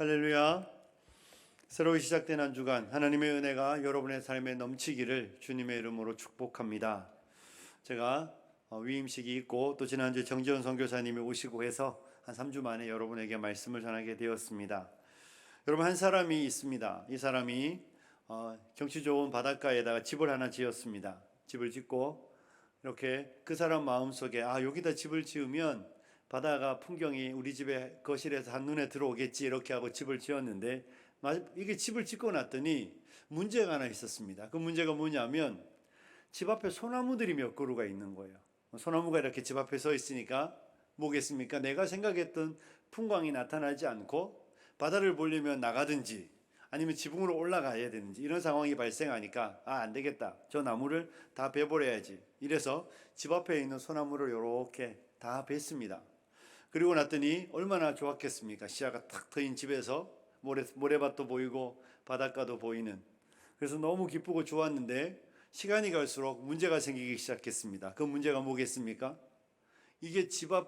할렐루야. 새로 시작된 한 주간 하나님의 은혜가 여러분의 삶에 넘치기를 주님의 이름으로 축복합니다. 제가 위임식이 있고 또 지난주에 정지원 선교사님이 오시고 해서 한 3주 만에 여러분에게 말씀을 전하게 되었습니다. 여러분, 한 사람이 있습니다. 이 사람이 경치 좋은 바닷가에다가 집을 하나 지었습니다. 집을 짓고 이렇게 그 사람 마음속에 여기다 집을 지으면 바다가 풍경이 우리 집의 거실에서 한눈에 들어오겠지 이렇게 하고 집을 지었는데, 이게 집을 짓고 났더니 문제가 하나 있었습니다. 그 문제가 뭐냐면 집 앞에 소나무들이 몇 그루가 있는 거예요. 소나무가 이렇게 집 앞에 서 있으니까 뭐겠습니까? 내가 생각했던 풍광이 나타나지 않고 바다를 보려면 나가든지 아니면 지붕으로 올라가야 되는지 이런 상황이 발생하니까 안 되겠다, 저 나무를 다 베버려야지. 이래서 집 앞에 있는 소나무를 이렇게 다 뱄습니다. 그리고 났더니 얼마나 좋았겠습니까? 시야가 탁 트인 집에서 모래밭도 보이고 바닷가도 보이는, 그래서 너무 기쁘고 좋았는데 시간이 갈수록 문제가 생기기 시작했습니다. 그 문제가 뭐겠습니까? 이게 집 앞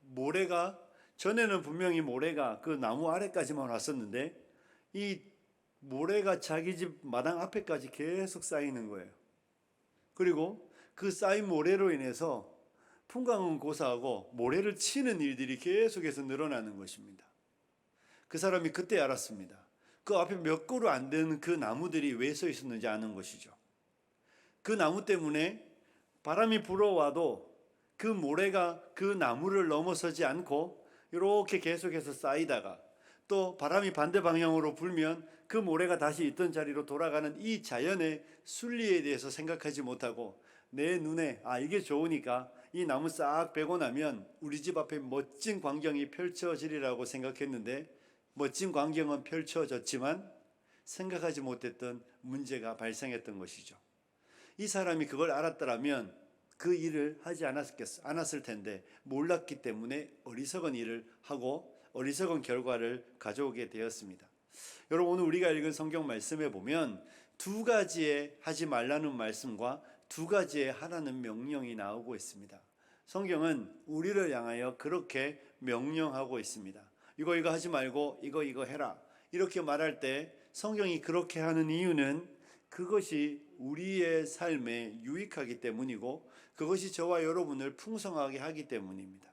모래가, 전에는 분명히 모래가 그 나무 아래까지만 왔었는데 이 모래가 자기 집 마당 앞에까지 계속 쌓이는 거예요. 그리고 그 쌓인 모래로 인해서 풍광은 고사하고 모래를 치는 일들이 계속해서 늘어나는 것입니다. 그 사람이 그때 알았습니다. 그 앞에 몇 그루 안 되는 그 나무들이 왜 서 있었는지 아는 것이죠. 그 나무 때문에 바람이 불어와도 그 모래가 그 나무를 넘어서지 않고 이렇게 계속해서 쌓이다가 또 바람이 반대 방향으로 불면 그 모래가 다시 있던 자리로 돌아가는 이 자연의 순리에 대해서 생각하지 못하고 내 눈에 이게 좋으니까 이 나무 싹 베고 나면 우리 집 앞에 멋진 광경이 펼쳐지리라고 생각했는데, 멋진 광경은 펼쳐졌지만 생각하지 못했던 문제가 발생했던 것이죠. 이 사람이 그걸 알았더라면 그 일을 하지 않았을 텐데 몰랐기 때문에 어리석은 일을 하고 어리석은 결과를 가져오게 되었습니다. 여러분, 오늘 우리가 읽은 성경 말씀에 보면 두 가지의 하지 말라는 말씀과 두 가지의 하라는 명령이 나오고 있습니다. 성경은 우리를 향하여 그렇게 명령하고 있습니다. 이거 하지 말고 이거 해라, 이렇게 말할 때 성경이 그렇게 하는 이유는 그것이 우리의 삶에 유익하기 때문이고 그것이 저와 여러분을 풍성하게 하기 때문입니다.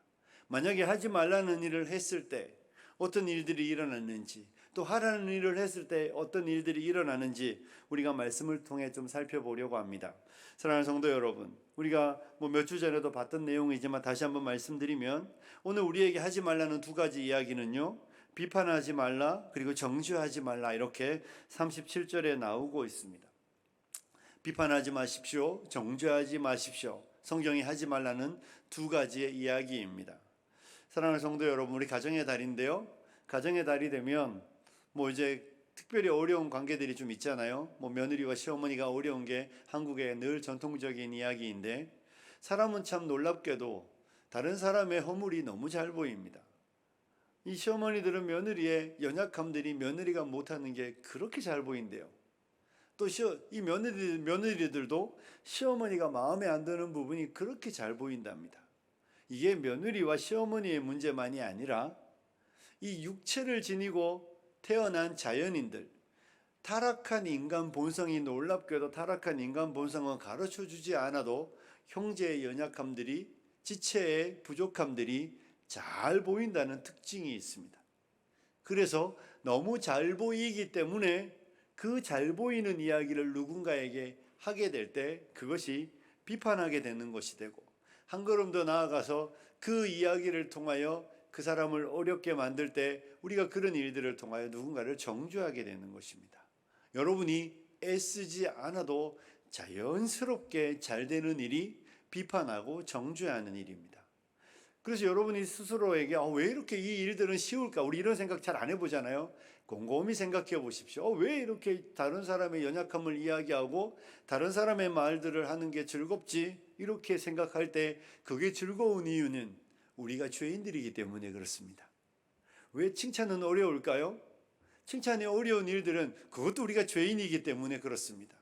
만약에 하지 말라는 일을 했을 때 어떤 일들이 일어났는지, 또 하라는 일을 했을 때 어떤 일들이 일어나는지 우리가 말씀을 통해 좀 살펴보려고 합니다. 사랑하는 성도 여러분, 우리가 몇 주 전에도 봤던 내용이지만 다시 한번 말씀드리면, 오늘 우리에게 하지 말라는 두 가지 이야기는요, 비판하지 말라 그리고 정죄하지 말라, 이렇게 37절에 나오고 있습니다. 비판하지 마십시오, 정죄하지 마십시오. 성경이 하지 말라는 두 가지의 이야기입니다. 사랑하는 성도 여러분, 우리 가정의 달인데요, 가정의 달이 되면 이제 특별히 어려운 관계들이 좀 있잖아요. 며느리와 시어머니가 어려운 게 한국의 늘 전통적인 이야기인데, 사람은 참 놀랍게도 다른 사람의 허물이 너무 잘 보입니다. 이 시어머니들은 며느리의 연약함들이 며느리가 못하는 게 그렇게 잘 보인대요. 또 이 며느리들도 시어머니가 마음에 안 드는 부분이 그렇게 잘 보인답니다. 이게 며느리와 시어머니의 문제만이 아니라 이 육체를 지니고 태어난 자연인들, 타락한 인간 본성이, 놀랍게도 타락한 인간 본성은 가르쳐주지 않아도 형제의 연약함들이, 지체의 부족함들이 잘 보인다는 특징이 있습니다. 그래서 너무 잘 보이기 때문에 그 잘 보이는 이야기를 누군가에게 하게 될 때 그것이 비판하게 되는 것이 되고, 한 걸음 더 나아가서 그 이야기를 통하여 그 사람을 어렵게 만들 때 우리가 그런 일들을 통하여 누군가를 정죄하게 되는 것입니다. 여러분이 애쓰지 않아도 자연스럽게 잘 되는 일이 비판하고 정죄하는 일입니다. 그래서 여러분이 스스로에게 왜 이렇게 이 일들은 쉬울까? 우리 이런 생각 잘 안 해보잖아요. 곰곰이 생각해 보십시오. 왜 이렇게 다른 사람의 연약함을 이야기하고 다른 사람의 말들을 하는 게 즐겁지? 이렇게 생각할 때 그게 즐거운 이유는 우리가 죄인들이기 때문에 그렇습니다. 왜 칭찬은 어려울까요? 칭찬이 어려운 일들은 그것도 우리가 죄인이기 때문에 그렇습니다.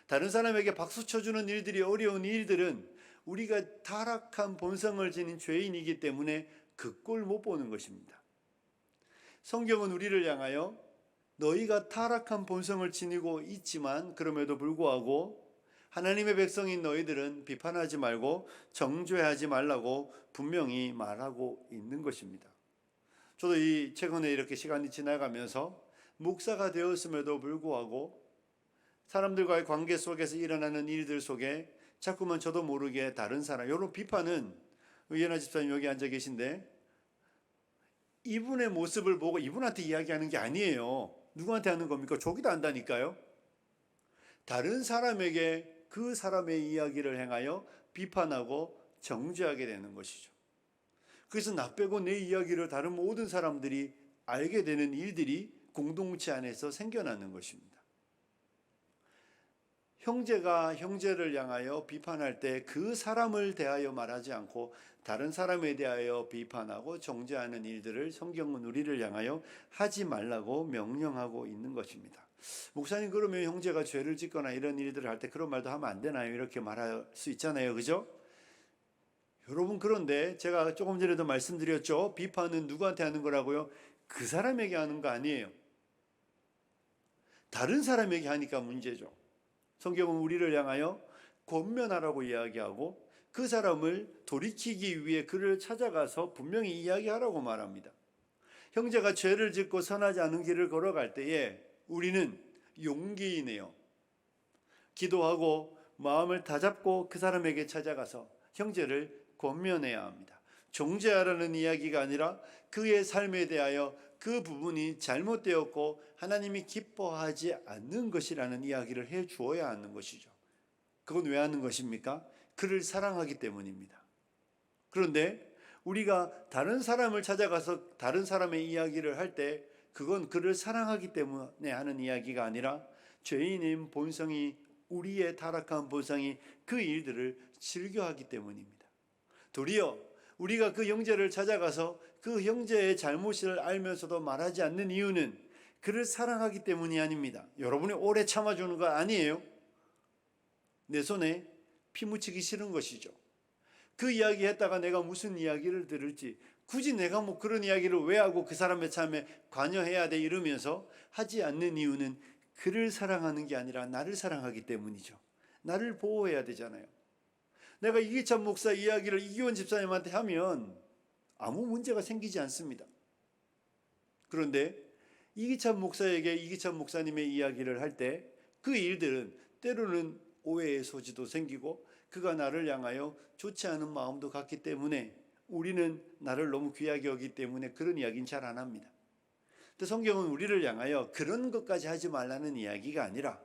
다른 사람에게 박수 쳐주는 일들이 어려운 일들은 우리가 타락한 본성을 지닌 죄인이기 때문에 그 꼴 못 보는 것입니다. 성경은 우리를 향하여 너희가 타락한 본성을 지니고 있지만 그럼에도 불구하고 하나님의 백성인 너희들은 비판하지 말고 정죄하지 말라고 분명히 말하고 있는 것입니다. 저도 최근에 이렇게 시간이 지나가면서 목사가 되었음에도 불구하고 사람들과의 관계 속에서 일어나는 일들 속에 자꾸만 저도 모르게 다른 사람, 이런 비판은 의연아 집사님 여기 앉아 계신데 이분의 모습을 보고 이분한테 이야기하는 게 아니에요. 누구한테 하는 겁니까? 저기도 안다니까요. 다른 사람에게 그 사람의 이야기를 행하여 비판하고 정죄하게 되는 것이죠. 그래서 나 빼고 내 이야기를 다른 모든 사람들이 알게 되는 일들이 공동체 안에서 생겨나는 것입니다. 형제가 형제를 향하여 비판할 때 그 사람을 대하여 말하지 않고 다른 사람에 대하여 비판하고 정죄하는 일들을 성경은 우리를 향하여 하지 말라고 명령하고 있는 것입니다. 목사님, 그러면 형제가 죄를 짓거나 이런 일들을 할 때 그런 말도 하면 안 되나요? 이렇게 말할 수 있잖아요. 그죠? 여러분, 그런데 제가 조금 전에도 말씀드렸죠. 비판은 누구한테 하는 거라고요? 그 사람에게 하는 거 아니에요. 다른 사람에게 하니까 문제죠. 성경은 우리를 향하여 권면하라고 이야기하고 그 사람을 돌이키기 위해 그를 찾아가서 분명히 이야기하라고 말합니다. 형제가 죄를 짓고 선하지 않은 길을 걸어갈 때에 우리는 용기 내요 기도하고 마음을 다잡고 그 사람에게 찾아가서 형제를 권면해야 합니다. 정죄하라는 이야기가 아니라 그의 삶에 대하여 그 부분이 잘못되었고 하나님이 기뻐하지 않는 것이라는 이야기를 해 주어야 하는 것이죠. 그건 왜 하는 것입니까? 그를 사랑하기 때문입니다. 그런데 우리가 다른 사람을 찾아가서 다른 사람의 이야기를 할 때 그건 그를 사랑하기 때문에 하는 이야기가 아니라 죄인인 본성이, 우리의 타락한 본성이 그 일들을 즐겨하기 때문입니다. 도리어 우리가 그 형제를 찾아가서 그 형제의 잘못을 알면서도 말하지 않는 이유는 그를 사랑하기 때문이 아닙니다. 여러분이 오래 참아주는 거 아니에요. 내 손에 피 묻히기 싫은 것이죠. 그 이야기 했다가 내가 무슨 이야기를 들을지, 굳이 내가 뭐 그런 이야기를 왜 하고 그 사람의 삶에 관여해야 돼 이러면서 하지 않는 이유는 그를 사랑하는 게 아니라 나를 사랑하기 때문이죠. 나를 보호해야 되잖아요. 내가 이기찬 목사 이야기를 이기원 집사님한테 하면 아무 문제가 생기지 않습니다. 그런데 이기찬 목사에게 이기찬 목사님의 이야기를 할 때 그 일들은 때로는 오해의 소지도 생기고 그가 나를 향하여 좋지 않은 마음도 갖기 때문에 우리는 나를 너무 귀하게 여기기 때문에 그런 이야기는 잘 안 합니다. 근데 성경은 우리를 향하여 그런 것까지 하지 말라는 이야기가 아니라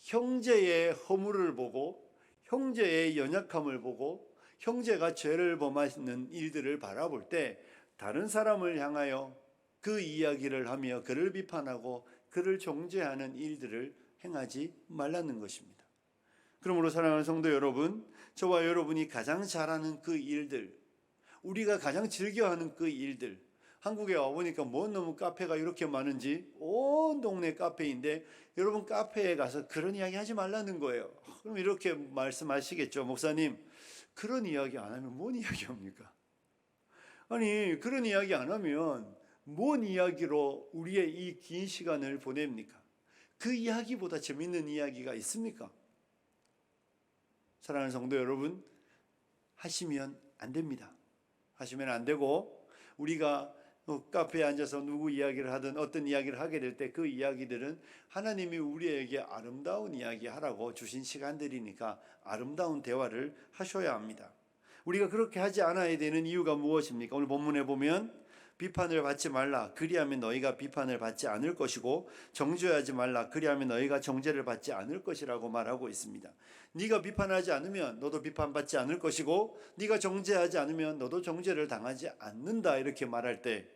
형제의 허물을 보고 형제의 연약함을 보고 형제가 죄를 범하는 일들을 바라볼 때 다른 사람을 향하여 그 이야기를 하며 그를 비판하고 그를 정죄하는 일들을 행하지 말라는 것입니다. 그러므로 사랑하는 성도 여러분, 저와 여러분이 가장 잘하는 그 일들, 우리가 가장 즐겨하는 그 일들, 한국에 와보니까 너무 카페가 이렇게 많은지 온 동네 카페인데 여러분 카페에 가서 그런 이야기 하지 말라는 거예요. 그럼 이렇게 말씀하시겠죠. 목사님, 그런 이야기 안 하면 뭔 이야기 합니까? 아니, 그런 이야기 안 하면 뭔 이야기로 우리의 이 긴 시간을 보냅니까? 그 이야기보다 재밌는 이야기가 있습니까? 사랑하는 성도 여러분, 하시면 안 됩니다. 하시면 안 되고 우리가 카페에 앉아서 누구 이야기를 하든 어떤 이야기를 하게 될 때 그 이야기들은 하나님이 우리에게 아름다운 이야기 하라고 주신 시간들이니까 아름다운 대화를 하셔야 합니다. 우리가 그렇게 하지 않아야 되는 이유가 무엇입니까? 오늘 본문에 보면 비판을 받지 말라 그리하면 너희가 비판을 받지 않을 것이고 정죄하지 말라 그리하면 너희가 정죄를 받지 않을 것이라고 말하고 있습니다. 네가 비판하지 않으면 너도 비판받지 않을 것이고 네가 정죄하지 않으면 너도 정죄를 당하지 않는다 이렇게 말할 때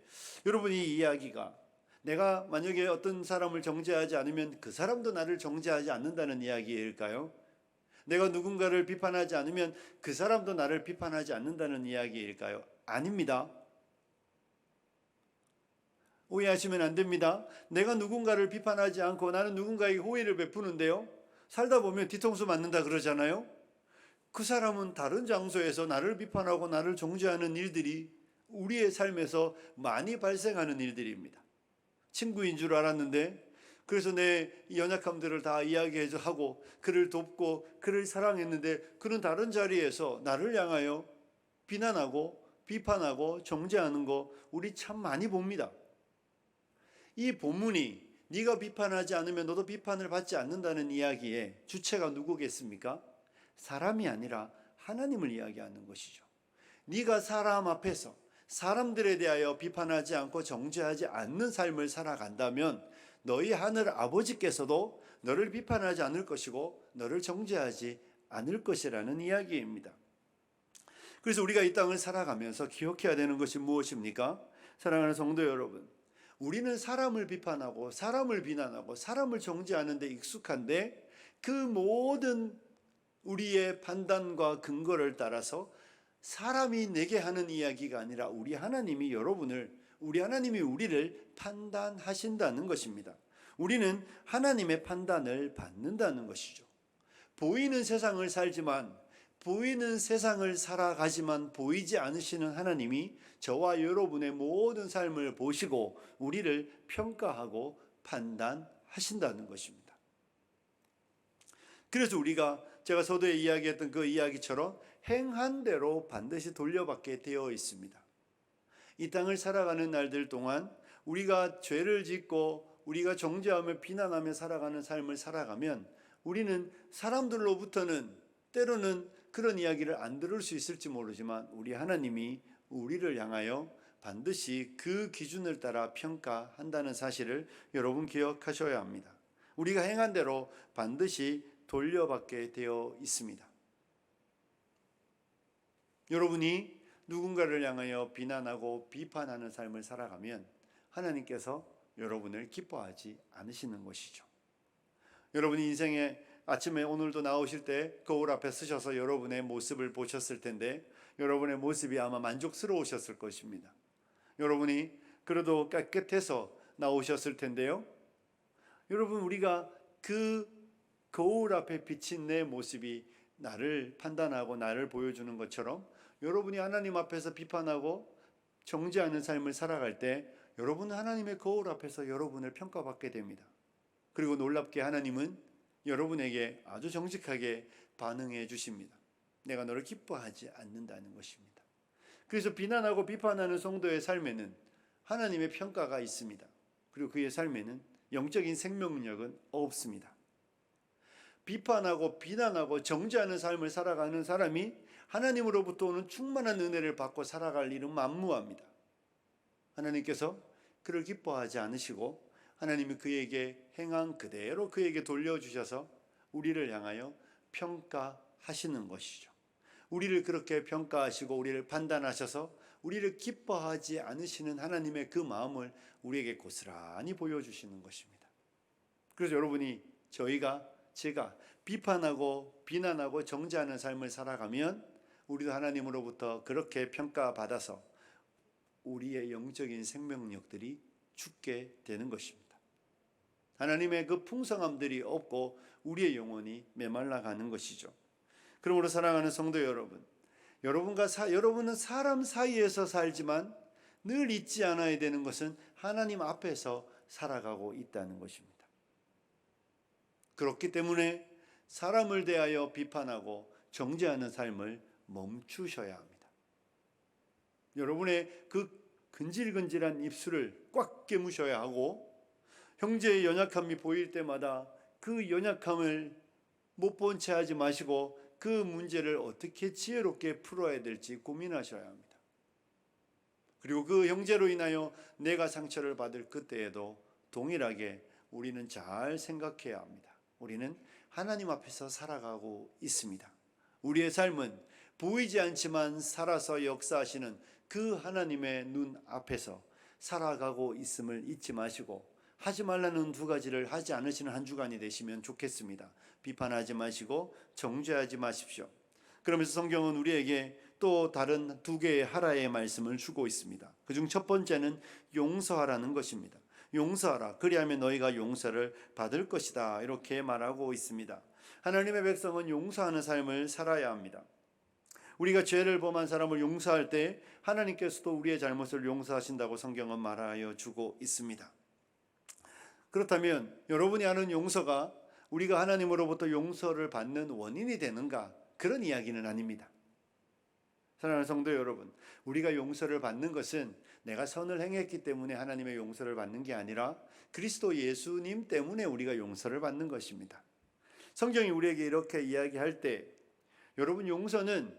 여러분 이 이야기가 내가 만약에 어떤 사람을 정죄하지 않으면 그 사람도 나를 정죄하지 않는다는 이야기일까요? 내가 누군가를 비판하지 않으면 그 사람도 나를 비판하지 않는다는 이야기일까요? 아닙니다. 오해하시면 안 됩니다. 내가 누군가를 비판하지 않고 나는 누군가에게 호의를 베푸는데요, 살다 보면 뒤통수 맞는다 그러잖아요. 그 사람은 다른 장소에서 나를 비판하고 나를 정죄하는 일들이 우리의 삶에서 많이 발생하는 일들입니다. 친구인 줄 알았는데 그래서 내 연약함들을 다 이야기하고 그를 돕고 그를 사랑했는데 그는 다른 자리에서 나를 향하여 비난하고 비판하고 정죄하는 거 우리 참 많이 봅니다. 이 본문이 네가 비판하지 않으면 너도 비판을 받지 않는다는 이야기의 주체가 누구겠습니까? 사람이 아니라 하나님을 이야기하는 것이죠. 네가 사람 앞에서 사람들에 대하여 비판하지 않고 정죄하지 않는 삶을 살아간다면 너희 하늘 아버지께서도 너를 비판하지 않을 것이고 너를 정죄하지 않을 것이라는 이야기입니다. 그래서 우리가 이 땅을 살아가면서 기억해야 되는 것이 무엇입니까? 사랑하는 성도 여러분, 우리는 사람을 비판하고 사람을 비난하고 사람을 정죄하는 데 익숙한데 그 모든 우리의 판단과 근거를 따라서 사람이 내게 하는 이야기가 아니라 우리 하나님이 우리를 판단하신다는 것입니다. 우리는 하나님의 판단을 받는다는 것이죠. 보이는 세상을 살아가지만 보이지 않으시는 하나님이 저와 여러분의 모든 삶을 보시고 우리를 평가하고 판단하신다는 것입니다. 그래서 제가 서두에 이야기했던 그 이야기처럼 행한 대로 반드시 돌려받게 되어 있습니다. 이 땅을 살아가는 날들 동안 우리가 죄를 짓고 우리가 정죄하며 비난하며 살아가는 삶을 살아가면 우리는 사람들로부터는 때로는 그런 이야기를 안 들을 수 있을지 모르지만 우리 하나님이 우리를 향하여 반드시 그 기준을 따라 평가한다는 사실을 여러분 기억하셔야 합니다. 우리가 행한 대로 반드시 돌려받게 되어 있습니다. 여러분이 누군가를 향하여 비난하고 비판하는 삶을 살아가면 하나님께서 여러분을 기뻐하지 않으시는 것이죠. 여러분이 인생에 아침에 오늘도 나오실 때 거울 앞에 서셔서 여러분의 모습을 보셨을 텐데 여러분의 모습이 아마 만족스러우셨을 것입니다. 여러분이 그래도 깨끗해서 나오셨을 텐데요. 여러분, 우리가 그 거울 앞에 비친 내 모습이 나를 판단하고 나를 보여주는 것처럼 여러분이 하나님 앞에서 비판하고 정죄하는 삶을 살아갈 때 여러분은 하나님의 거울 앞에서 여러분을 평가받게 됩니다. 그리고 놀랍게 하나님은 여러분에게 아주 정직하게 반응해 주십니다. 내가 너를 기뻐하지 않는다는 것입니다. 그래서 비난하고 비판하는 성도의 삶에는 하나님의 평가가 있습니다. 그리고 그의 삶에는 영적인 생명력은 없습니다. 비판하고 비난하고 정죄하는 삶을 살아가는 사람이 하나님으로부터 오는 충만한 은혜를 받고 살아갈 일은 만무합니다. 하나님께서 그를 기뻐하지 않으시고 하나님이 그에게 행한 그대로 그에게 돌려주셔서 우리를 향하여 평가하시는 것이죠. 우리를 그렇게 평가하시고 우리를 판단하셔서 우리를 기뻐하지 않으시는 하나님의 그 마음을 우리에게 고스란히 보여주시는 것입니다. 그래서 여러분이 제가 비판하고 비난하고 정죄하는 삶을 살아가면 우리도 하나님으로부터 그렇게 평가받아서 우리의 영적인 생명력들이 죽게 되는 것입니다. 하나님의 그 풍성함들이 없고 우리의 영혼이 메말라가는 것이죠. 그러므로 사랑하는 성도 여러분, 여러분은 사람 사이에서 살지만 늘 잊지 않아야 되는 것은 하나님 앞에서 살아가고 있다는 것입니다. 그렇기 때문에 사람을 대하여 비판하고 정죄하는 삶을 멈추셔야 합니다. 여러분의 그 근질근질한 입술을 꽉 깨무셔야 하고 형제의 연약함이 보일 때마다 그 연약함을 못 본 채 하지 마시고 그 문제를 어떻게 지혜롭게 풀어야 될지 고민하셔야 합니다. 그리고 그 형제로 인하여 내가 상처를 받을 그때에도 동일하게 우리는 잘 생각해야 합니다. 우리는 하나님 앞에서 살아가고 있습니다. 우리의 삶은 보이지 않지만 살아서 역사하시는 그 하나님의 눈 앞에서 살아가고 있음을 잊지 마시고 하지 말라는 두 가지를 하지 않으시는 한 주간이 되시면 좋겠습니다. 비판하지 마시고 정죄하지 마십시오. 그러면서 성경은 우리에게 또 다른 두 개의 하라의 말씀을 주고 있습니다. 그중 첫 번째는 용서하라는 것입니다. 용서하라, 그리하면 너희가 용서를 받을 것이다, 이렇게 말하고 있습니다. 하나님의 백성은 용서하는 삶을 살아야 합니다. 우리가 죄를 범한 사람을 용서할 때 하나님께서도 우리의 잘못을 용서하신다고 성경은 말하여 주고 있습니다. 그렇다면 여러분이 아는 용서가 우리가 하나님으로부터 용서를 받는 원인이 되는가? 그런 이야기는 아닙니다. 사랑하는 성도 여러분, 우리가 용서를 받는 것은 내가 선을 행했기 때문에 하나님의 용서를 받는 게 아니라 그리스도 예수님 때문에 우리가 용서를 받는 것입니다. 성경이 우리에게 이렇게 이야기할 때 여러분, 용서하는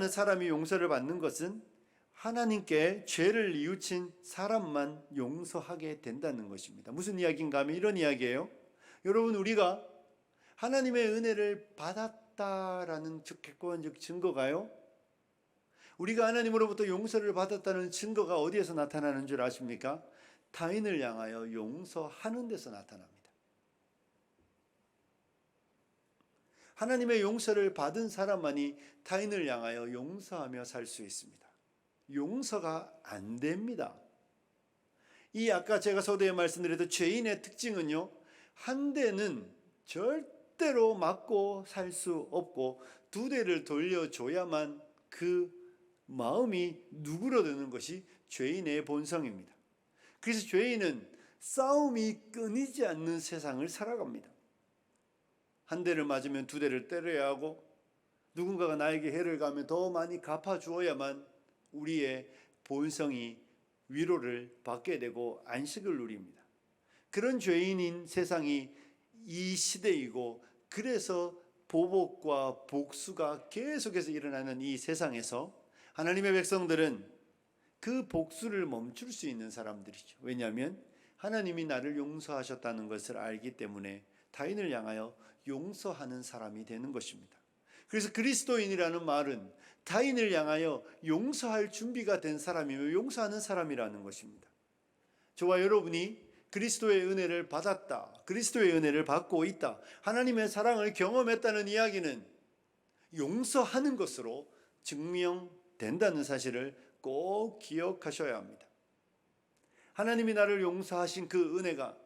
사람이 용서를 받는 것은 하나님께 죄를 뉘우친 사람만 용서하게 된다는 것입니다. 무슨 이야기인가 하면 이런 이야기예요. 여러분, 우리가 하나님의 은혜를 받았다라는 객관적 증거가요, 우리가 하나님으로부터 용서를 받았다는 증거가 어디에서 나타나는 줄 아십니까? 타인을 향하여 용서하는 데서 나타납니다. 하나님의 용서를 받은 사람만이 타인을 향하여 용서하며 살 수 있습니다. 용서가 안 됩니다. 이 아까 제가 서두에 말씀드렸던 죄인의 특징은요, 한 대는 절대로 맞고 살 수 없고 두 대를 돌려줘야만 그 마음이 누그러드는 것이 죄인의 본성입니다. 그래서 죄인은 싸움이 끊이지 않는 세상을 살아갑니다. 한 대를 맞으면 두 대를 때려야 하고 누군가가 나에게 해를 가면 더 많이 갚아주어야만 우리의 본성이 위로를 받게 되고 안식을 누립니다. 그런 죄인인 세상이 이 시대이고, 그래서 보복과 복수가 계속해서 일어나는 이 세상에서 하나님의 백성들은 그 복수를 멈출 수 있는 사람들이죠. 왜냐하면 하나님이 나를 용서하셨다는 것을 알기 때문에 타인을 향하여 용서하는 사람이 되는 것입니다. 그래서 그리스도인이라는 말은 타인을 향하여 용서할 준비가 된 사람이며 용서하는 사람이라는 것입니다. 저와 여러분이 그리스도의 은혜를 받았다, 그리스도의 은혜를 받고 있다, 하나님의 사랑을 경험했다는 이야기는 용서하는 것으로 증명된다는 사실을 꼭 기억하셔야 합니다. 하나님이 나를 용서하신 그 은혜가,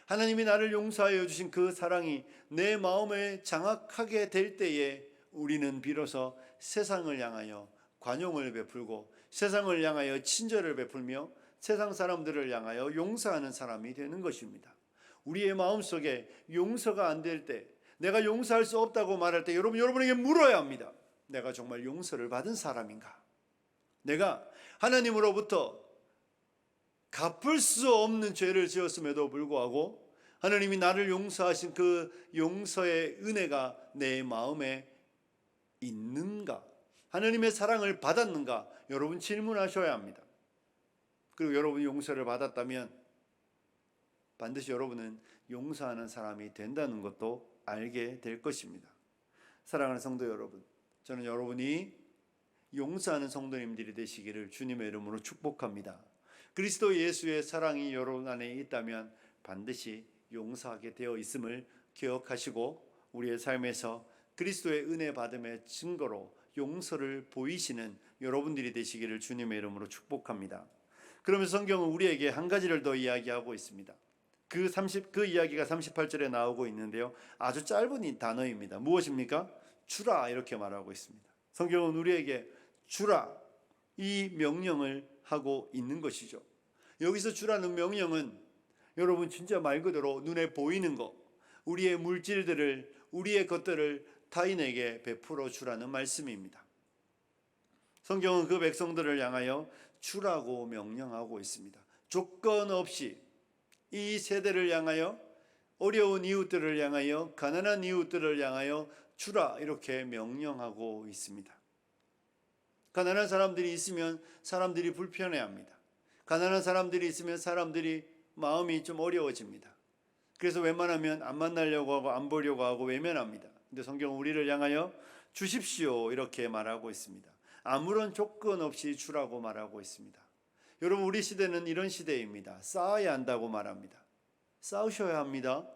하나님이 나를 용서하여 주신 그 사랑이 내 마음에 장악하게 될 때에 우리는 비로소 세상을 향하여 관용을 베풀고 세상을 향하여 친절을 베풀며 세상 사람들을 향하여 용서하는 사람이 되는 것입니다. 우리의 마음속에 용서가 안 될 때, 내가 용서할 수 없다고 말할 때 여러분에게 물어야 합니다. 내가 정말 용서를 받은 사람인가? 내가 하나님으로부터 갚을 수 없는 죄를 지었음에도 불구하고 하나님이 나를 용서하신 그 용서의 은혜가 내 마음에 있는가? 하나님의 사랑을 받았는가? 여러분 질문하셔야 합니다. 그리고 여러분이 용서를 받았다면 반드시 여러분은 용서하는 사람이 된다는 것도 알게 될 것입니다. 사랑하는 성도 여러분, 저는 여러분이 용서하는 성도님들이 되시기를 주님의 이름으로 축복합니다. 그리스도 예수의 사랑이 여러분 안에 있다면 반드시 용서하게 되어 있음을 기억하시고 우리의 삶에서 그리스도의 은혜 받음의 증거로 용서를 보이시는 여러분들이 되시기를 주님의 이름으로 축복합니다. 그러면서 성경은 우리에게 한 가지를 더 이야기하고 있습니다. 그 이야기가 38절에 나오고 있는데요, 아주 짧은 단어입니다. 무엇입니까? 주라, 이렇게 말하고 있습니다. 성경은 우리에게 주라, 이 명령을 하고 있는 것이죠. 여기서 주라는 명령은 여러분 진짜 말 그대로 눈에 보이는 것, 우리의 물질들을, 우리의 것들을 타인에게 베풀어 주라는 말씀입니다. 성경은 그 백성들을 향하여 주라고 명령하고 있습니다. 조건 없이 이 세대를 향하여, 어려운 이웃들을 향하여, 가난한 이웃들을 향하여 주라, 이렇게 명령하고 있습니다. 가난한 사람들이 있으면 사람들이 불편해합니다. 가난한 사람들이 있으면 사람들이 마음이 좀 어려워집니다. 그래서 웬만하면 안 만나려고 하고 안 보려고 하고 외면합니다. 근데 성경은 우리를 향하여 주십시오, 이렇게 말하고 있습니다. 아무런 조건 없이 주라고 말하고 있습니다. 여러분, 우리 시대는 이런 시대입니다. 쌓아야 한다고 말합니다. 싸우셔야 합니다.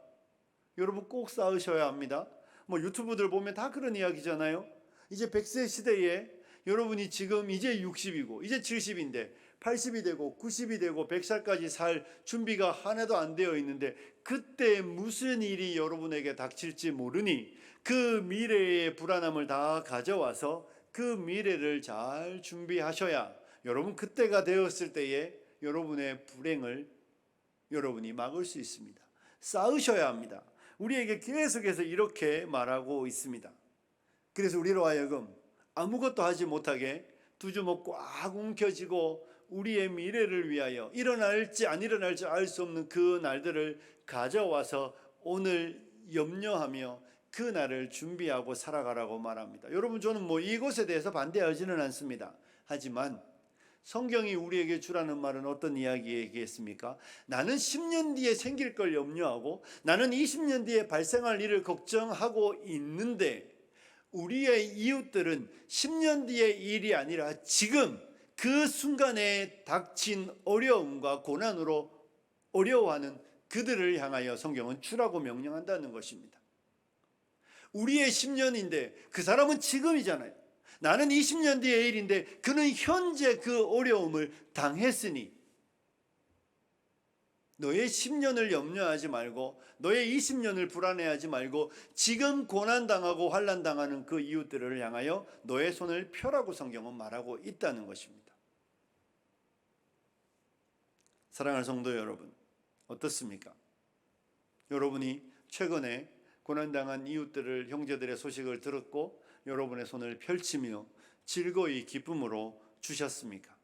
여러분 꼭 싸우셔야 합니다. 유튜브들 보면 다 그런 이야기잖아요. 이제 100세 시대에 여러분이 지금 이제 60이고 이제 70인데 80이 되고 90이 되고 100살까지 살 준비가 하나도 안 되어 있는데 그때 무슨 일이 여러분에게 닥칠지 모르니 그 미래의 불안함을 다 가져와서 그 미래를 잘 준비하셔야 여러분 그때가 되었을 때에 여러분의 불행을 여러분이 막을 수 있습니다. 쌓으셔야 합니다. 우리에게 계속해서 이렇게 말하고 있습니다. 그래서 우리로 하여금 아무것도 하지 못하게 두 주먹 꽉 움켜쥐고 우리의 미래를 위하여 일어날지 안 일어날지 알 수 없는 그 날들을 가져와서 오늘 염려하며 그 날을 준비하고 살아가라고 말합니다. 여러분, 저는 이것에 대해서 반대하지는 않습니다. 하지만 성경이 우리에게 주라는 말은 어떤 이야기겠습니까? 나는 10년 뒤에 생길 걸 염려하고 나는 20년 뒤에 발생할 일을 걱정하고 있는데 우리의 이웃들은 10년 뒤의 일이 아니라 지금 그 순간에 닥친 어려움과 고난으로 어려워하는 그들을 향하여 성경은 주라고 명령한다는 것입니다. 우리의 10년인데 그 사람은 지금이잖아요. 나는 20년 뒤의 일인데 그는 현재 그 어려움을 당했으니 너의 10년을 염려하지 말고 너의 20년을 불안해하지 말고 지금 고난당하고 환난당하는 그 이웃들을 향하여 너의 손을 펴라고 성경은 말하고 있다는 것입니다. 사랑하는 성도 여러분, 어떻습니까? 여러분이 최근에 고난당한 이웃들을, 형제들의 소식을 들었고 여러분의 손을 펼치며 즐거이 기쁨으로 주셨습니까?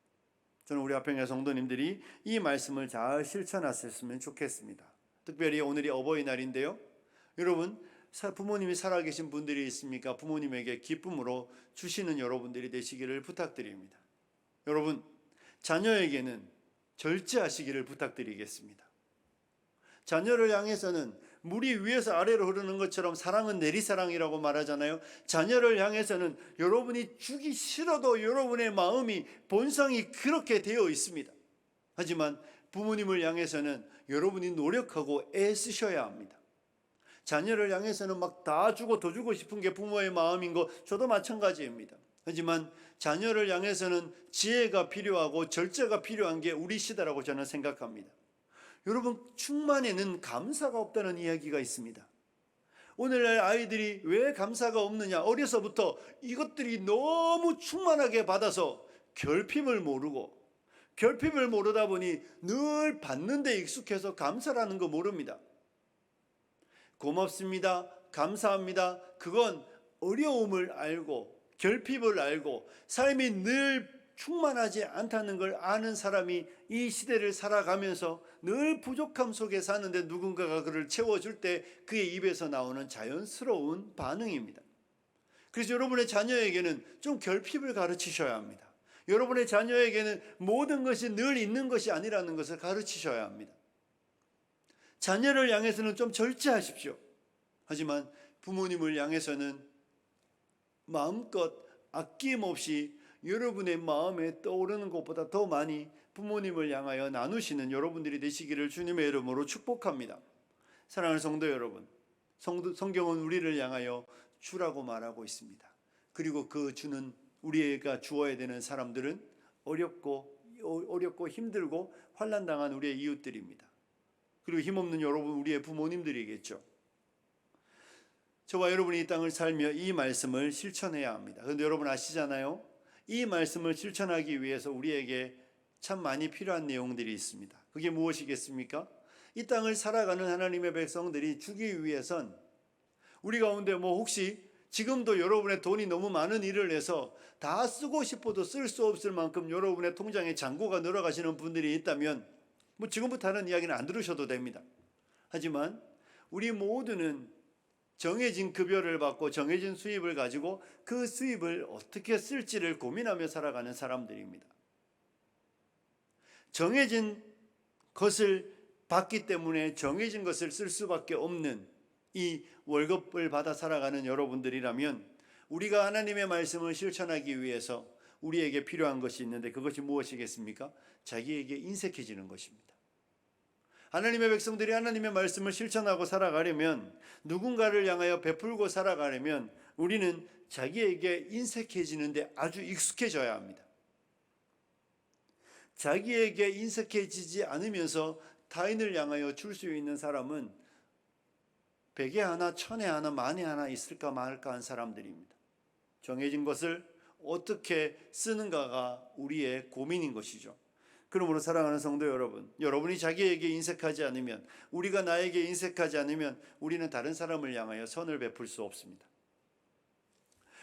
저는 우리 앞에 있는 성도님들이 이 말씀을 잘 실천하셨으면 좋겠습니다. 특별히 오늘이 어버이날인데요. 여러분, 부모님이 살아계신 분들이 있습니까? 부모님에게 기쁨으로 주시는 여러분들이 되시기를 부탁드립니다. 여러분, 자녀에게는 절제하시기를 부탁드리겠습니다. 자녀를 향해서는 물이 위에서 아래로 흐르는 것처럼 사랑은 내리사랑이라고 말하잖아요. 자녀를 향해서는 여러분이 주기 싫어도 여러분의 마음이 본성이 그렇게 되어 있습니다. 하지만 부모님을 향해서는 여러분이 노력하고 애쓰셔야 합니다. 자녀를 향해서는 막 다 주고 더 주고 싶은 게 부모의 마음인 거 저도 마찬가지입니다. 하지만 자녀를 향해서는 지혜가 필요하고 절제가 필요한 게 우리 시대라고 저는 생각합니다. 여러분, 충만에는 감사가 없다는 이야기가 있습니다. 오늘날 아이들이 왜 감사가 없느냐? 어려서부터 이것들이 너무 충만하게 받아서 결핍을 모르다 보니 늘 받는 데 익숙해서 감사라는 거 모릅니다. 고맙습니다, 감사합니다, 그건 어려움을 알고 결핍을 알고 삶이 늘 충만하지 않다는 걸 아는 사람이 이 시대를 살아가면서 늘 부족함 속에 사는데 누군가가 그를 채워줄 때 그의 입에서 나오는 자연스러운 반응입니다. 그래서 여러분의 자녀에게는 좀 결핍을 가르치셔야 합니다. 여러분의 자녀에게는 모든 것이 늘 있는 것이 아니라는 것을 가르치셔야 합니다. 자녀를 향해서는 좀 절제하십시오. 하지만 부모님을 향해서는 마음껏 아낌없이 여러분의 마음에 떠오르는 것보다 더 많이 부모님을 향하여 나누시는 여러분들이 되시기를 주님의 이름으로 축복합니다. 사랑하는 성도 여러분, 성경은 우리를 향하여 주라고 말하고 있습니다. 그리고 그 주는 우리가 주어야 되는 사람들은 어렵고 힘들고 환난당한 우리의 이웃들입니다. 그리고 힘없는 여러분, 우리의 부모님들이겠죠. 저와 여러분이 이 땅을 살며 이 말씀을 실천해야 합니다. 그런데 여러분 아시잖아요? 이 말씀을 실천하기 위해서 우리에게 참 많이 필요한 내용들이 있습니다. 그게 무엇이겠습니까? 이 땅을 살아가는 하나님의 백성들이 주기 위해선 우리 가운데 혹시 지금도 여러분의 돈이 너무 많은 일을 해서 다 쓰고 싶어도 쓸 수 없을 만큼 여러분의 통장에 잔고가 늘어가시는 분들이 있다면 지금부터 하는 이야기는 안 들으셔도 됩니다. 하지만 우리 모두는 정해진 급여를 받고 정해진 수입을 가지고 그 수입을 어떻게 쓸지를 고민하며 살아가는 사람들입니다. 정해진 것을 받기 때문에 정해진 것을 쓸 수밖에 없는 이 월급을 받아 살아가는 여러분들이라면 우리가 하나님의 말씀을 실천하기 위해서 우리에게 필요한 것이 있는데 그것이 무엇이겠습니까? 자기에게 인색해지는 것입니다. 하나님의 백성들이 하나님의 말씀을 실천하고 살아가려면, 누군가를 향하여 베풀고 살아가려면 우리는 자기에게 인색해지는데 아주 익숙해져야 합니다. 자기에게 인색해지지 않으면서 타인을 향하여 줄 수 있는 사람은 100에 하나, 1000에 하나, 만에 하나 있을까 말까 한 사람들입니다. 정해진 것을 어떻게 쓰는가가 우리의 고민인 것이죠. 그러므로 사랑하는 성도 여러분, 여러분이 자기에게 인색하지 않으면, 우리가 나에게 인색하지 않으면 우리는 다른 사람을 향하여 선을 베풀 수 없습니다.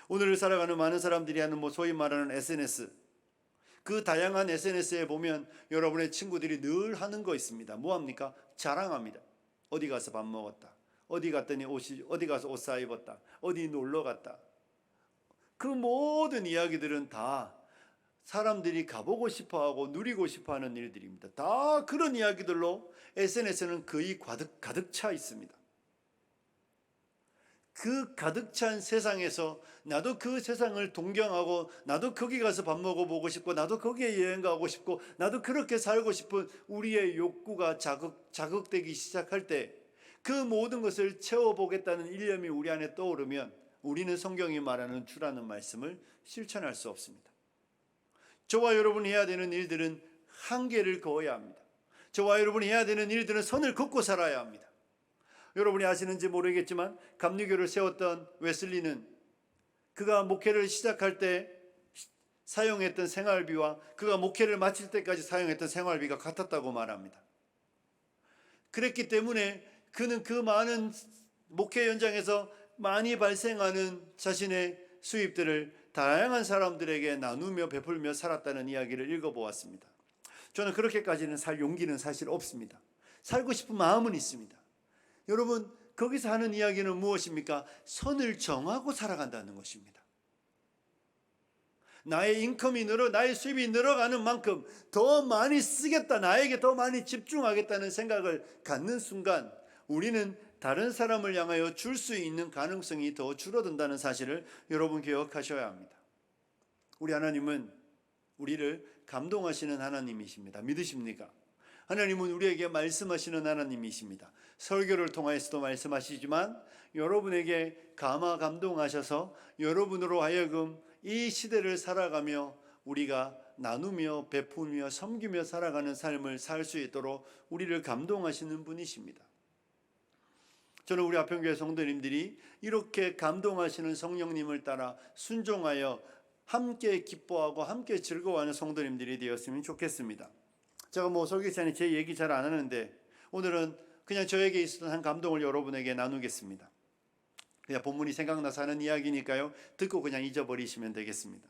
오늘을 살아가는 많은 사람들이 하는 소위 말하는 SNS, 그 다양한 SNS에 보면 여러분의 친구들이 늘 하는 거 있습니다. 뭐합니까? 자랑합니다. 어디 가서 밥 먹었다, 어디 갔더니 어디 가서 옷 사 입었다, 어디 놀러 갔다. 그 모든 이야기들은 다 사람들이 가보고 싶어하고 누리고 싶어하는 일들입니다. 다 그런 이야기들로 SNS는 거의 가득 차 있습니다. 그 가득 찬 세상에서 나도 그 세상을 동경하고, 나도 거기 가서 밥 먹어보고 싶고, 나도 거기에 여행 가고 싶고, 나도 그렇게 살고 싶은 우리의 욕구가 자극되기 시작할 때, 그 모든 것을 채워보겠다는 일념이 우리 안에 떠오르면 우리는 성경이 말하는 주라는 말씀을 실천할 수 없습니다. 저와 여러분이 해야 되는 일들은 한계를 그어야 합니다. 저와 여러분이 해야 되는 일들은 선을 긋고 살아야 합니다. 여러분이 아시는지 모르겠지만 감리교를 세웠던 웨슬리는 그가 목회를 시작할 때 사용했던 생활비와 그가 목회를 마칠 때까지 사용했던 생활비가 같았다고 말합니다. 그랬기 때문에 그는 그 많은 목회 현장에서 많이 발생하는 자신의 수입들을 다양한 사람들에게 나누며 베풀며 살았다는 이야기를 읽어보았습니다. 저는 그렇게까지는 살 용기는 사실 없습니다. 살고 싶은 마음은 있습니다. 여러분, 거기서 하는 이야기는 무엇입니까? 선을 정하고 살아간다는 것입니다. 나의 인컴이 나의 수입이 늘어가는 만큼 더 많이 쓰겠다, 나에게 더 많이 집중하겠다는 생각을 갖는 순간 우리는 다른 사람을 향하여 줄 수 있는 가능성이 더 줄어든다는 사실을 여러분 기억하셔야 합니다. 우리 하나님은 우리를 감동하시는 하나님이십니다. 믿으십니까? 하나님은 우리에게 말씀하시는 하나님이십니다. 설교를 통해서도 말씀하시지만 여러분에게 감동하셔서 여러분으로 하여금 이 시대를 살아가며 우리가 나누며 베푸며 섬기며 살아가는 삶을 살 수 있도록 우리를 감동하시는 분이십니다. 저는 우리 아평교회 성도님들이 이렇게 감동하시는 성령님을 따라 순종하여 함께 기뻐하고 함께 즐거워하는 성도님들이 되었으면 좋겠습니다. 제가 설교시간에 제 얘기 잘 안 하는데 오늘은 그냥 저에게 있었던 한 감동을 여러분에게 나누겠습니다. 그냥 본문이 생각나서 하는 이야기니까요, 듣고 그냥 잊어버리시면 되겠습니다.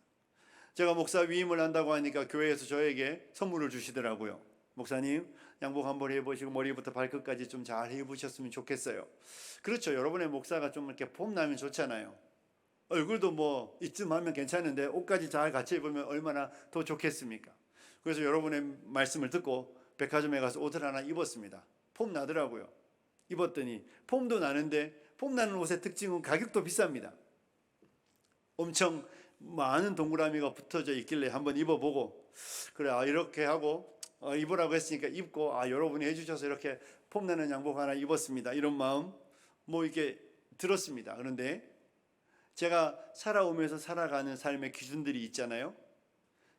제가 목사 위임을 한다고 하니까 교회에서 저에게 선물을 주시더라고요. 목사님, 양복 한번 해보시고 머리부터 발끝까지 좀 잘 해보셨으면 좋겠어요. 그렇죠. 여러분의 목사가 좀 이렇게 폼나면 좋잖아요. 얼굴도 이쯤 하면 괜찮은데 옷까지 잘 같이 입으면 얼마나 더 좋겠습니까? 그래서 여러분의 말씀을 듣고 백화점에 가서 옷을 하나 입었습니다. 폼 나더라고요. 입었더니 폼도 나는데 폼 나는 옷의 특징은 가격도 비쌉니다. 엄청 많은 동그라미가 붙어져 있길래 한번 입어보고, 그래 이렇게 하고 입으라고 했으니까 입고, 여러분이 해주셔서 이렇게 폼 나는 양복 하나 입었습니다. 이런 마음 이렇게 들었습니다. 그런데 제가 살아오면서 살아가는 삶의 기준들이 있잖아요.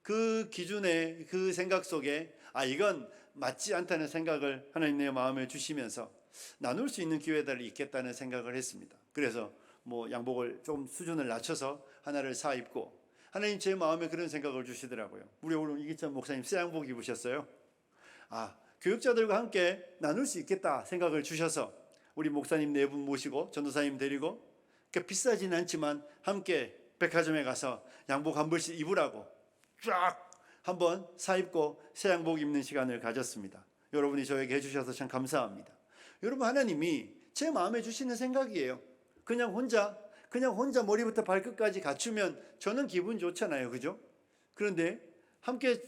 그 기준에, 그 생각 속에 이건 맞지 않다는 생각을 하나님 내 마음에 주시면서 나눌 수 있는 기회들이 있겠다는 생각을 했습니다. 그래서 양복을 좀 수준을 낮춰서 하나를 사 입고, 하나님 제 마음에 그런 생각을 주시더라고요. 우리 오늘 이기찬 목사님 새 양복 입으셨어요. 교육자들과 함께 나눌 수 있겠다 생각을 주셔서 우리 목사님 4분 모시고 전도사님 데리고, 비싸진 않지만 함께 백화점에 가서 양복 한 벌씩 입으라고 쫙 한번 사 입고 새 양복 입는 시간을 가졌습니다. 여러분이 저에게 해주셔서 참 감사합니다. 여러분, 하나님이 제 마음에 주시는 생각이에요. 그냥 혼자 머리부터 발끝까지 갖추면 저는 기분 좋잖아요, 그죠? 그런데 함께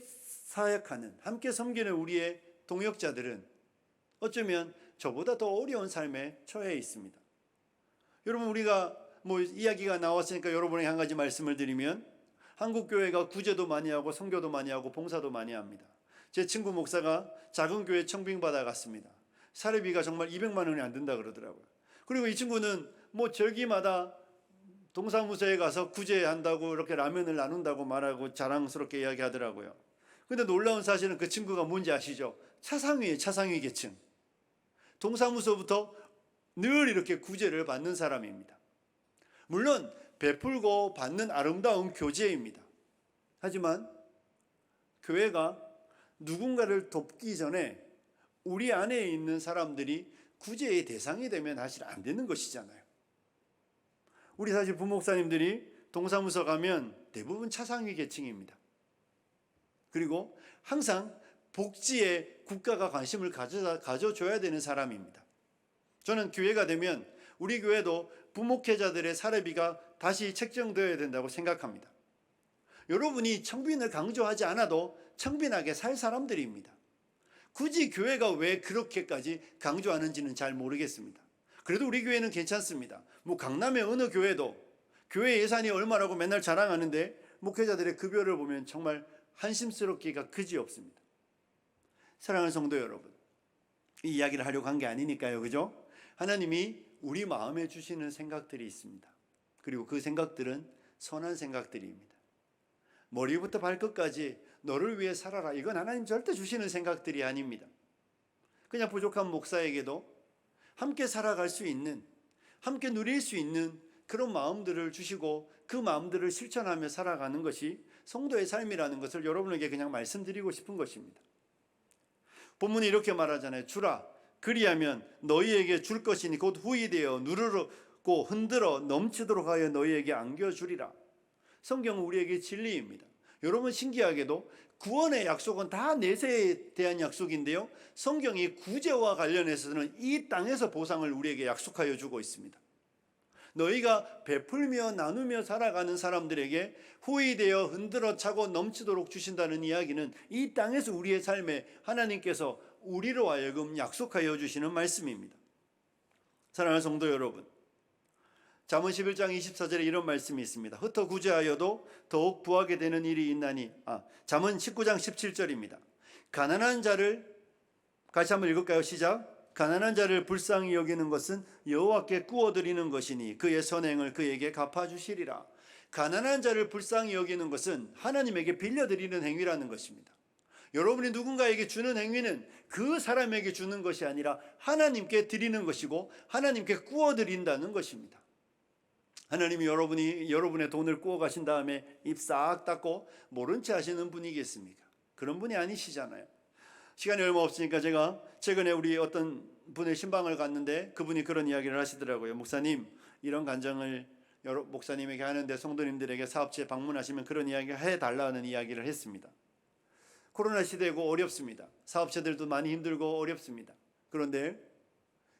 사역하는, 함께 섬기는 우리의 동역자들은 어쩌면 저보다 더 어려운 삶에 처해 있습니다. 여러분, 우리가 이야기가 나왔으니까 여러분에게 한 가지 말씀을 드리면, 한국 교회가 구제도 많이 하고 선교도 많이 하고 봉사도 많이 합니다. 제 친구 목사가 작은 교회 청빙받아 갔습니다. 사례비가 정말 200만 원이 안 된다 그러더라고요. 그리고 이 친구는 절기마다 동사무소에 가서 구제한다고 이렇게 라면을 나눈다고 말하고 자랑스럽게 이야기하더라고요. 근데 놀라운 사실은 그 친구가 뭔지 아시죠? 차상위의 차상위 계층. 동사무소부터 늘 이렇게 구제를 받는 사람입니다. 물론 베풀고 받는 아름다운 교제입니다. 하지만 교회가 누군가를 돕기 전에 우리 안에 있는 사람들이 구제의 대상이 되면 사실 안 되는 것이잖아요. 우리 사실 부목사님들이 동사무소 가면 대부분 차상위 계층입니다. 그리고 항상 복지에 국가가 관심을 가져줘야 되는 사람입니다. 저는 기회가 되면 우리 교회도 부목회자들의 사례비가 다시 책정되어야 된다고 생각합니다. 여러분이 청빈을 강조하지 않아도 청빈하게 살 사람들입니다. 굳이 교회가 왜 그렇게까지 강조하는지는 잘 모르겠습니다. 그래도 우리 교회는 괜찮습니다. 강남의 어느 교회도 교회 예산이 얼마라고 맨날 자랑하는데 목회자들의 급여를 보면 정말 한심스럽기가 그지없습니다. 사랑하는 성도 여러분, 이 이야기를 하려고 한 게 아니니까요, 그죠? 하나님이 우리 마음에 주시는 생각들이 있습니다. 그리고 그 생각들은 선한 생각들입니다. 머리부터 발끝까지 너를 위해 살아라, 이건 하나님 절대 주시는 생각들이 아닙니다. 그냥 부족한 목사에게도 함께 살아갈 수 있는, 함께 누릴 수 있는 그런 마음들을 주시고 그 마음들을 실천하며 살아가는 것이 성도의 삶이라는 것을 여러분에게 그냥 말씀드리고 싶은 것입니다. 본문이 이렇게 말하잖아요. 주라, 그리하면 너희에게 줄 것이니 곧 후이되어 누르고 흔들어 넘치도록 하여 너희에게 안겨주리라. 성경은 우리에게 진리입니다. 여러분, 신기하게도 구원의 약속은 다 내세에 대한 약속인데요, 성경이 구제와 관련해서는 이 땅에서 보상을 우리에게 약속하여 주고 있습니다. 너희가 베풀며 나누며 살아가는 사람들에게 후이되어 흔들어 차고 넘치도록 주신다는 이야기는 이 땅에서 우리의 삶에 하나님께서 우리로 하여금 약속하여 주시는 말씀입니다. 사랑하는 성도 여러분, 잠언 11장 24절에 이런 말씀이 있습니다. 흩어 구제하여도 더욱 부하게 되는 일이 있나니. 잠언 19장 17절입니다. 가난한 자를, 같이 한번 읽을까요? 시작. 가난한 자를 불쌍히 여기는 것은 여호와께 구워드리는 것이니 그의 선행을 그에게 갚아주시리라. 가난한 자를 불쌍히 여기는 것은 하나님에게 빌려드리는 행위라는 것입니다. 여러분이 누군가에게 주는 행위는 그 사람에게 주는 것이 아니라 하나님께 드리는 것이고 하나님께 구워드린다는 것입니다. 하나님이 여러분의 돈을 구워 가신 다음에 입 싹 닫고 모른 채 하시는 분이겠습니까? 그런 분이 아니시잖아요. 시간이 얼마 없으니까 제가 최근에 우리 어떤 분의 신방을 갔는데 그분이 그런 이야기를 하시더라고요. 목사님, 이런 간증을 목사님에게 하는데 성도님들에게 사업체에 방문하시면 그런 이야기 해달라는 이야기를 했습니다. 코로나 시대고 어렵습니다. 사업체들도 많이 힘들고 어렵습니다. 그런데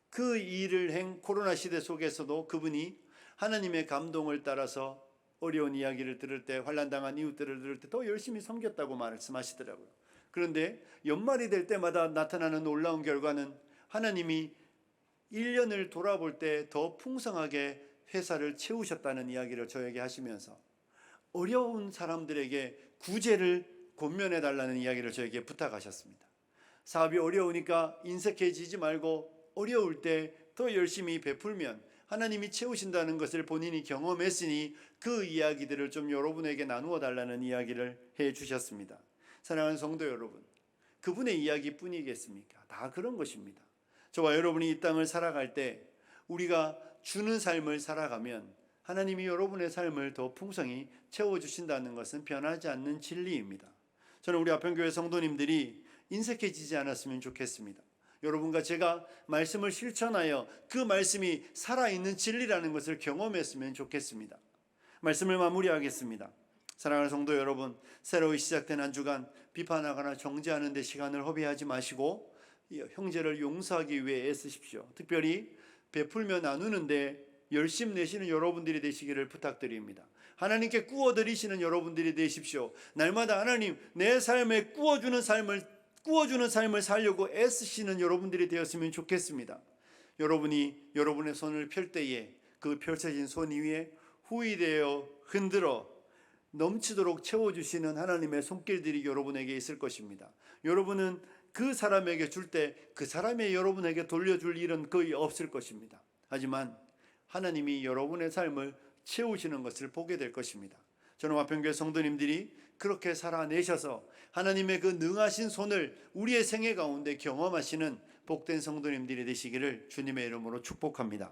그 일을 코로나 시대 속에서도 그분이 하나님의 감동을 따라서 어려운 이야기를 들을 때, 환난당한 이웃들을 들을 때 더 열심히 섬겼다고 말씀하시더라고요. 그런데 연말이 될 때마다 나타나는 놀라운 결과는 하나님이 1년을 돌아볼 때 더 풍성하게 회사를 채우셨다는 이야기를 저에게 하시면서 어려운 사람들에게 구제를 권면해 달라는 이야기를 저에게 부탁하셨습니다. 사업이 어려우니까 인색해지지 말고 어려울 때 더 열심히 베풀면 하나님이 채우신다는 것을 본인이 경험했으니 그 이야기들을 좀 여러분에게 나누어 달라는 이야기를 해 주셨습니다. 사랑하는 성도 여러분, 그분의 이야기뿐이겠습니까? 다 그런 것입니다. 저와 여러분이 이 땅을 살아갈 때 우리가 주는 삶을 살아가면 하나님이 여러분의 삶을 더 풍성히 채워주신다는 것은 변하지 않는 진리입니다. 저는 우리 아편교회 성도님들이 인색해지지 않았으면 좋겠습니다. 여러분과 제가 말씀을 실천하여 그 말씀이 살아있는 진리라는 것을 경험했으면 좋겠습니다. 말씀을 마무리하겠습니다. 사랑하는 성도 여러분, 새로이 시작된 한 주간 비판하거나 정죄하는 데 시간을 허비하지 마시고 형제를 용서하기 위해 애쓰십시오. 특별히 베풀며 나누는데 열심 내시는 여러분들이 되시기를 부탁드립니다. 하나님께 구워드리시는 여러분들이 되십시오. 날마다 하나님, 내 삶에 구워주는 삶을 살려고 애쓰시는 여러분들이 되었으면 좋겠습니다. 여러분이 여러분의 손을 펼 때에 그 펼쳐진 손 위에 후이되어 흔들어 넘치도록 채워주시는 하나님의 손길들이 여러분에게 있을 것입니다. 여러분은 그 사람에게 줄 때 그 사람이 여러분에게 돌려줄 일은 거의 없을 것입니다. 하지만 하나님이 여러분의 삶을 채우시는 것을 보게 될 것입니다. 저는 화평교회 성도님들이 그렇게 살아내셔서 하나님의 그 능하신 손을 우리의 생애 가운데 경험하시는 복된 성도님들이 되시기를 주님의 이름으로 축복합니다.